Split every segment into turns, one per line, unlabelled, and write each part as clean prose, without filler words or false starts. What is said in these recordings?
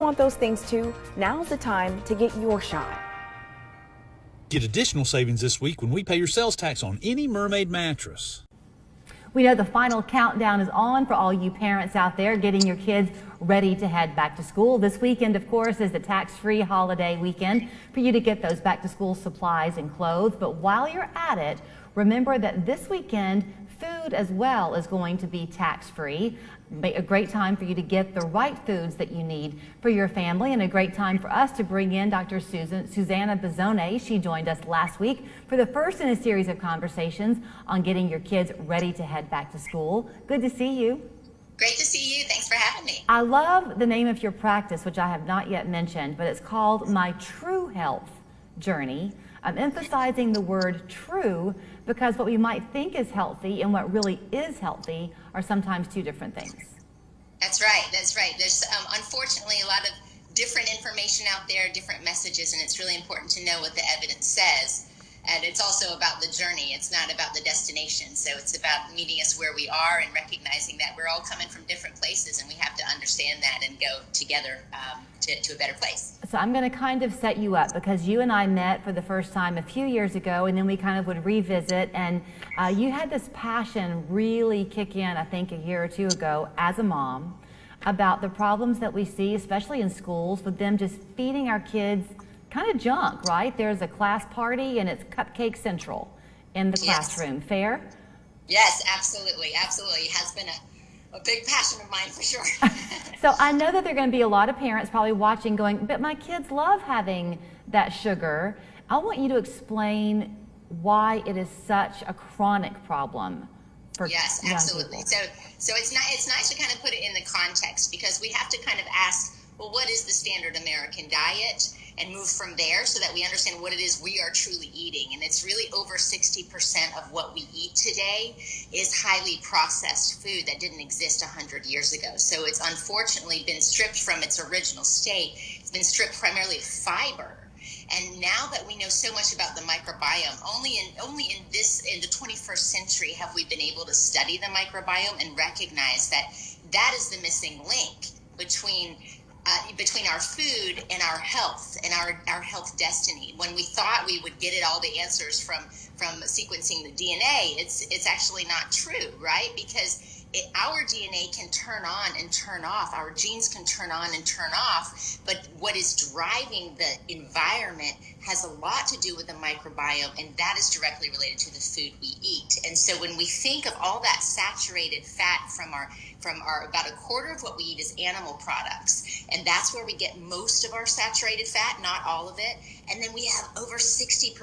Want those things too? Now's the time to get your shot.
Get additional savings this week when we pay your sales tax on any Mermaid mattress.
We know the final countdown is on for all you parents out there getting your kids ready to head back to school. This weekend, of course, is the tax-free holiday weekend for you to get those back-to-school supplies and clothes. But while you're at it, remember that this weekend, food as well is going to be tax-free. A great time for you to get the right foods that you need for your family, and a great time for us to bring in Dr. Susannah Bozonne. She joined us last week for the first in a series of conversations on getting your kids ready to head back to school. Good to see you.
Great to see you. Thanks for having me.
I love the name of your practice, which I have not yet mentioned, but it's called My True Health Journey. I'm emphasizing the word true because what we might think is healthy and what really is healthy are sometimes two different things.
That's right. That's right. There's unfortunately a lot of different information out there, different messages, and it's really important to know what the evidence says. And it's also about the journey. It's not about the destination. So it's about meeting us where we are and recognizing that we're all coming from different places, and we have to understand that and go together to a better place.
So I'm going to kind of set you up because you and I met for the first time a few years ago, and then we kind of would revisit, and you had this passion really kick in, I think, a year or two ago as a mom about the problems that we see, especially in schools, with them just feeding our kids kind of junk, right? There's a class party and it's cupcake central in the classroom. Yes. Fair?
Yes, absolutely. Absolutely. It has been a big passion of mine for sure.
So I know that there are going to be a lot of parents probably watching going, but my kids love having that sugar. I want you to explain why it is such a chronic problem for
Yes,
young
absolutely.
people.
So it's nice to kind of put it in the context, because we have to kind of ask, well, what is the standard American diet? And move from there so that we understand what it is we are truly eating. And it's really over 60% of what we eat today is highly processed food that didn't exist 100 years ago. So it's unfortunately been stripped from its original state. It's been stripped primarily of fiber. And now that we know so much about the microbiome, only in the 21st century have we been able to study the microbiome and recognize that that is the missing link between our food and our health and our health destiny. When we thought we would get all the answers from sequencing the DNA, it's actually not true, right? Because our DNA can turn on and turn off. Our genes can turn on and turn off. But what is driving the environment has a lot to do with the microbiome, and that is directly related to the food we eat. And so when we think of all that saturated fat from our about a quarter of what we eat is animal products, and that's where we get most of our saturated fat, not all of it. And then we have over 60%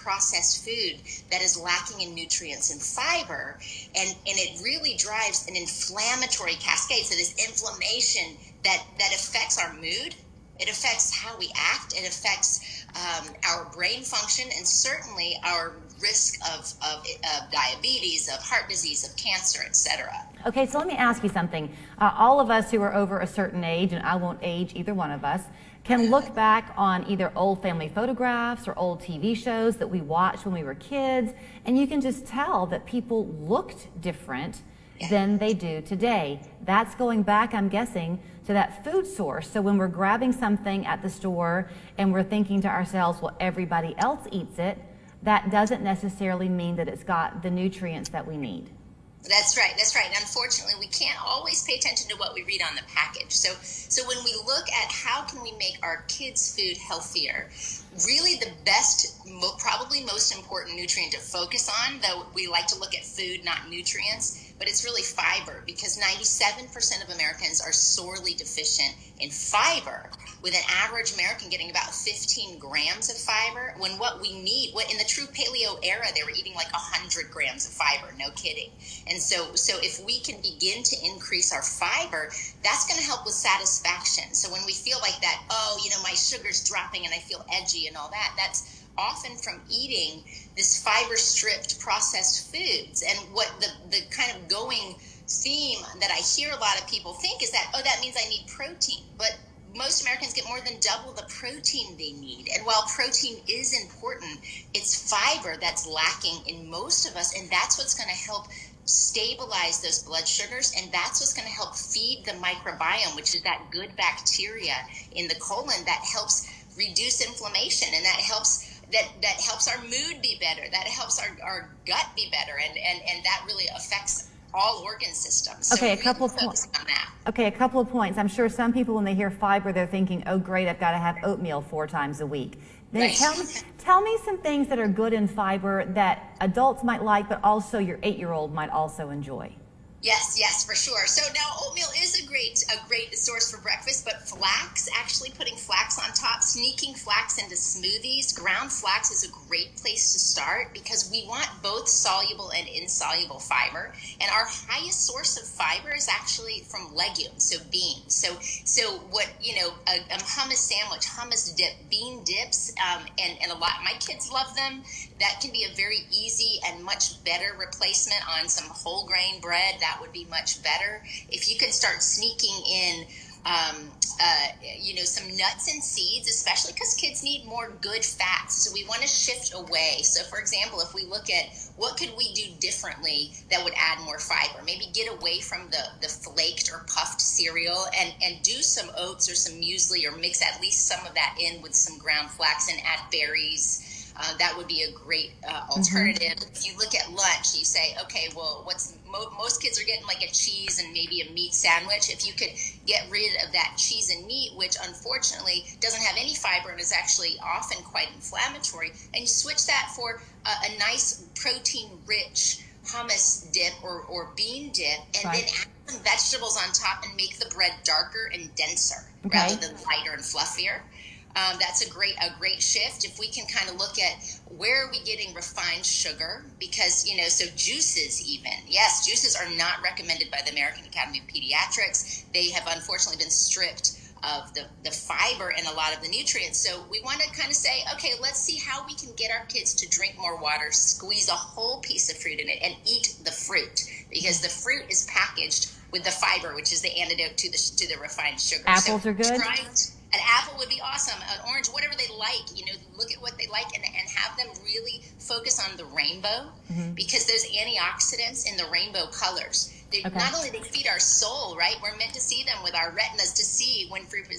processed food that is lacking in nutrients and fiber, and it really drives an inflammatory cascade. So this inflammation that affects our mood, it affects how we act, it affects our brain function, and certainly our risk of diabetes, of heart disease, of cancer, etc.
Okay, so let me ask you something. All of us who are over a certain age, and I won't age either one of us, can look back on either old family photographs or old TV shows that we watched when we were kids, and you can just tell that people looked different than they do today. That's going back, I'm guessing, to that food source. So when we're grabbing something at the store and we're thinking to ourselves, well, everybody else eats it, that doesn't necessarily mean that it's got the nutrients that we need.
That's right. That's right. And unfortunately, we can't always pay attention to what we read on the package. So when we look at how can we make our kids' food healthier, really the best, probably most important nutrient to focus on, though we like to look at food, not nutrients, but it's really fiber, because 97% of Americans are sorely deficient in fiber, with an average American getting about 15 grams of fiber, when what we need, in the true paleo era, they were eating like 100 grams of fiber, no kidding. And so if we can begin to increase our fiber, that's going to help with satisfaction. So when we feel like that, my sugar's dropping and I feel edgy and all that, that's often from eating this fiber-stripped processed foods. And what the kind of going theme that I hear a lot of people think is that, that means I need protein. But most Americans get more than double the protein they need. And while protein is important, it's fiber that's lacking in most of us, and that's what's going to help stabilize those blood sugars, and that's what's going to help feed the microbiome, which is that good bacteria in the colon that helps reduce inflammation, and that helps our mood be better, that helps our gut be better, and that really affects all organ systems. So
Okay,
really
a couple of points. Okay, a couple of points. I'm sure some people, when they hear fiber, they're thinking, "Oh, great! I've got to have oatmeal 4 times a week." Then
Right.
tell me some things that are good in fiber that adults might like, but also your 8-year-old might also enjoy.
Yes, for sure. So now oatmeal is a great source for breakfast, but flax, actually putting flax on top, sneaking flax into smoothies, ground flax is a great place to start because we want both soluble and insoluble fiber. And our highest source of fiber is actually from legumes, so beans. So what, a hummus sandwich, hummus dip, bean dips, and a lot, my kids love them. That can be a very easy and much better replacement on some whole grain bread. That would be much better. If you can start sneaking in, some nuts and seeds, especially because kids need more good fats. So we want to shift away. So for example, if we look at what could we do differently that would add more fiber, maybe get away from the flaked or puffed cereal and do some oats or some muesli, or mix at least some of that in with some ground flax and add berries. That would be a great alternative. If you look at lunch, you say, okay, well, most kids are getting like a cheese and maybe a meat sandwich. If you could get rid of that cheese and meat, which unfortunately doesn't have any fiber and is actually often quite inflammatory, and you switch that for a nice protein-rich hummus dip or bean dip, and then add some vegetables on top and make the bread darker and denser rather than lighter and fluffier. That's a great shift. If we can kind of look at where are we getting refined sugar, because, so juices even. Yes, juices are not recommended by the American Academy of Pediatrics. They have unfortunately been stripped of the fiber and a lot of the nutrients. So we want to kind of say, okay, let's see how we can get our kids to drink more water, squeeze a whole piece of fruit in it, and eat the fruit, because the fruit is packaged with the fiber, which is the antidote to the refined sugar.
Apples are good?
An apple would be awesome. An orange, whatever they like, look at what they like and have them really focus on the rainbow, because those antioxidants in the rainbow colors, not only they feed our soul, right? We're meant to see them with our retinas to see when fruit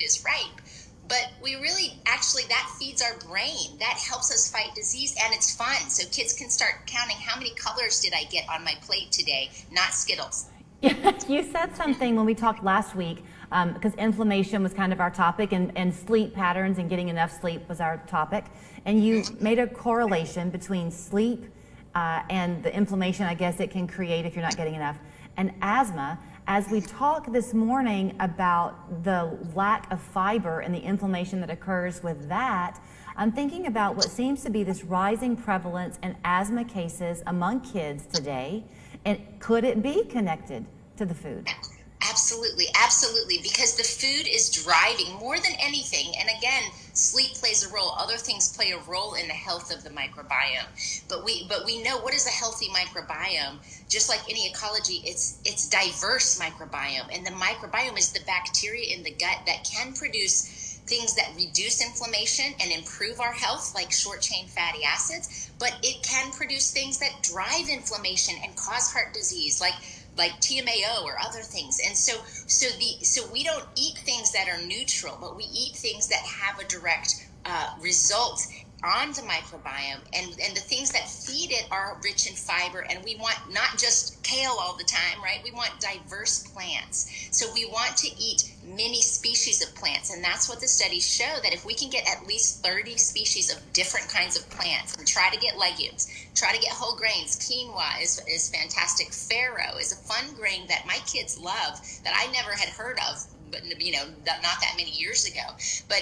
is ripe. But we really, actually, that feeds our brain. That helps us fight disease, and it's fun. So kids can start counting, how many colors did I get on my plate today, not Skittles.
You said something when we talked last week, because inflammation was kind of our topic, and sleep patterns and getting enough sleep was our topic. And you made a correlation between sleep and the inflammation, I guess, it can create if you're not getting enough, and asthma. As we talk this morning about the lack of fiber and the inflammation that occurs with that, I'm thinking about what seems to be this rising prevalence in asthma cases among kids today. And could it be connected to the food?
Absolutely, because the food is driving more than anything. And again, sleep plays a role. Other things play a role in the health of the microbiome. But we know, what is a healthy microbiome? Just like any ecology, it's diverse microbiome. And the microbiome is the bacteria in the gut that can produce things that reduce inflammation and improve our health, like short-chain fatty acids, but it can produce things that drive inflammation and cause heart disease, like TMAO or other things. And so we don't eat things that are neutral, but we eat things that have a direct result on the microbiome, and the things that feed it are rich in fiber. And we want not just kale all the time, right? We want diverse plants. So we want to eat many species of plants, and that's what the studies show, that if we can get at least 30 species of different kinds of plants, and try to get legumes, try to get whole grains. Quinoa is fantastic. Farro is a fun grain that my kids love, that I never had heard of, but not that many years ago. But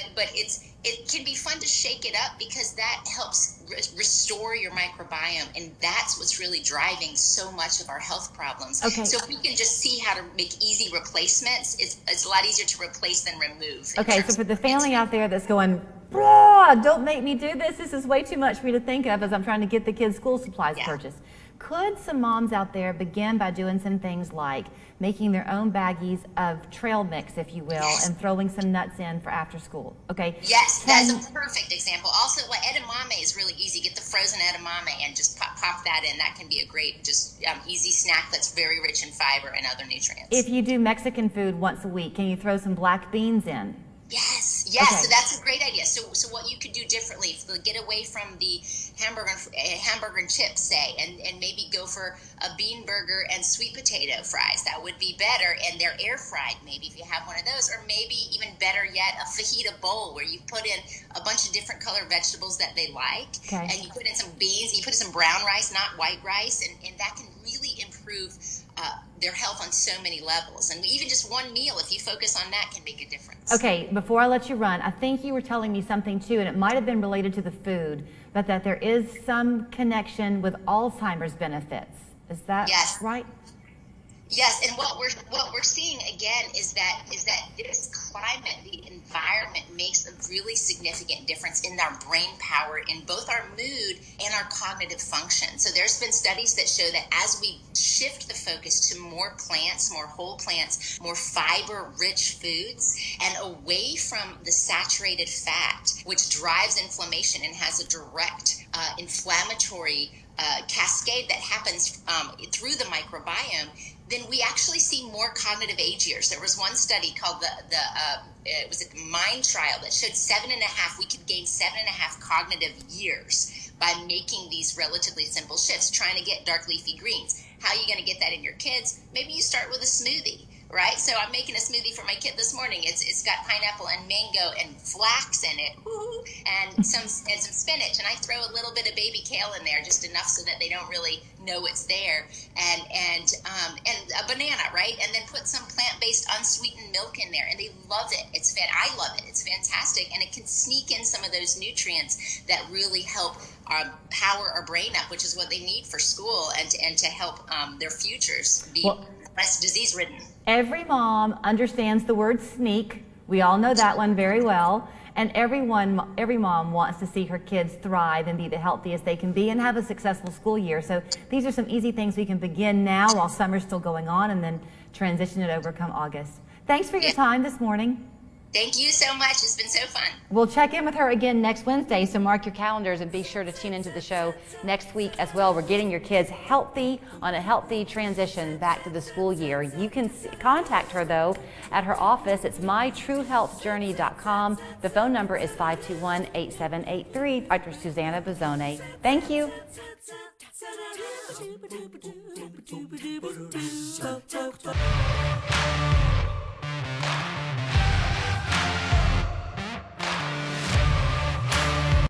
it can be fun to shake it up, because that helps restore your microbiome, and that's what's really driving so much of our health problems.
Okay.
So if we can just see how to make easy replacements, it's a lot easier to replace than remove.
Okay, so for the family out there that's going, "Bruh, don't make me do this. This is way too much for me to think of as I'm trying to get the kids' school supplies purchased." Could some moms out there begin by doing some things like making their own baggies of trail mix, if you will, and throwing some nuts in for after school? Okay.
Yes, that's a perfect example. Also, what edamame is really easy. Get the frozen edamame and just pop that in. That can be a great, just easy snack that's very rich in fiber and other nutrients.
If you do Mexican food once a week, can you throw some black beans in?
Yes,
Okay.
so that's a great idea. So what you could do differently, get away from the hamburger and chips, say, and maybe go for a bean burger and sweet potato fries. That would be better, and they're air fried, maybe, if you have one of those, or maybe even better yet, a fajita bowl where you put in a bunch of different color vegetables that they like,
Okay.
and you put in some beans, you put in some brown rice, not white rice, and that can really improve their health on so many levels. And even just one meal, if you focus on that, can make a difference.
Okay, before I let you run, I think you were telling me something too, and it might have been related to the food, but that there is some connection with Alzheimer's benefits. Is that right?
Yes, and what we're seeing again is that this climate, the environment, makes a really significant difference in our brain power, in both our mood and our cognitive function. So there's been studies that show that as we shift the focus to more plants, more whole plants, more fiber-rich foods, and away from the saturated fat, which drives inflammation and has a direct inflammatory cascade that happens through the microbiome, then we actually see more cognitive age years. There was one study called it was a MIND trial that showed we could gain 7.5 cognitive years by making these relatively simple shifts, trying to get dark leafy greens. How are you going to get that in your kids? Maybe you start with a smoothie, right? So I'm making a smoothie for my kid this morning. It's got pineapple and mango and flax in it, and some spinach, and I throw a little bit of baby kale in there, just enough so that they don't really know it's there, and a banana, right? And then put some plant-based unsweetened milk in there, and they love it. I love it. It's fantastic, and it can sneak in some of those nutrients that really help power our brain up, which is what they need for school and to help their futures be less disease-ridden.
Every mom understands the word sneak. We all know that one very well. And every mom wants to see her kids thrive and be the healthiest they can be and have a successful school year. So these are some easy things we can begin now while summer's still going on, and then transition it over come August. Thanks for your time this morning.
Thank you so much. It's been so fun.
We'll check in with her again next Wednesday, so mark your calendars and be sure to tune into the show next week as well. We're getting your kids healthy on a healthy transition back to the school year. You can contact her, though, at her office. It's mytruehealthjourney.com. The phone number is 521-8783. Dr. Susannah Bozonne. Thank you.